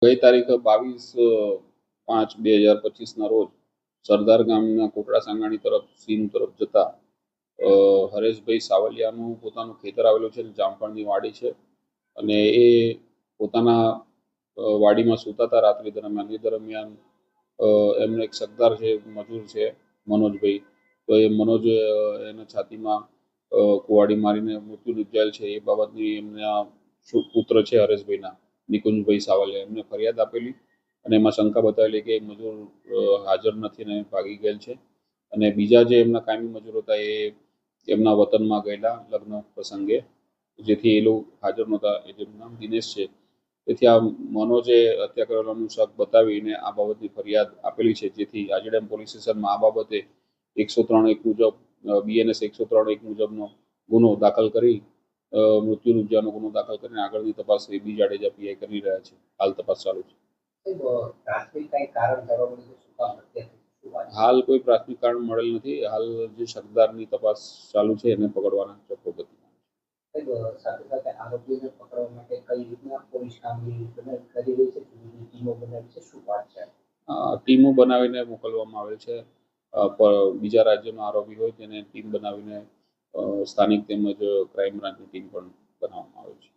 ગઈ તારીખ 22/5/2025ના રોજ સરદાર ગામના કોટડા સાંગાણી તરફ સીમ તરફ જતા હરેશભાઈ સાવલિયાનું પોતાનું ખેતર આવેલું છે, જામફળની વાડી છે અને એ પોતાના વાડીમાં સૂતા હતા રાત્રિ દરમિયાન. એ દરમિયાન એમનો એક સરદાર છે, મજૂર છે મનોજભાઈ, તો એ મનોજ એના છાતીમાં કુવાડી મારીને મૃત્યુ નિપજાયેલ છે. એ બાબતની એમના પુત્ર છે હરેશભાઈના નિકુંજભાઈ સાવલિયા, એમને ફરિયાદ આપેલી અને એમાં શંકા બતાવેલી કે મજૂર હાજર નથી અને ભાગી ગયેલ છે. અને બીજા જે એમના કાયમી મજૂર હતા એ એમના વતનમાં ગયેલા લગ્ન પ્રસંગે, જેથી એ લોકો હાજર નહોતા. જેમનું નામ દિનેશ છે. તેથી આ મનોજે હત્યા કરેલાનું શક બતાવીને આ બાબતની ફરિયાદ આપેલી છે, જેથી આજેડેમ પોલીસ સ્ટેશનમાં આ બાબતે 103(1) મુજબ BNS 103(1) મુજબનો ગુનો દાખલ કરી મૃત્યુ નિપજાનો ગુનો દાખલ કરીને આગળની તપાસ બી જાડેજા PI કરી રહ્યા છે. હાલ તપાસ ચાલુ છે. હાલ કોઈ પ્રાથમિક કારણ મળેલ નથી. હાલ જે સરદારની તપાસ ચાલુ છે એને પકડવાના ચોખ્ખો ગતિ સાથે સાથે આરોપીને પકડવા માટે કઈ રીતના પોલીસ કામગીરી કરી રહી છે, ટીમો બનાવી છે, શું વાત છે? ટીમો બનાવીને મોકલવામાં આવે છે. બીજા રાજ્યનો આરોપી હોય તેને ટીમ બનાવીને સ્થાનિક તેમજ ક્રાઇમ બ્રાન્ચની ટીમ પણ બનાવવામાં આવે છે.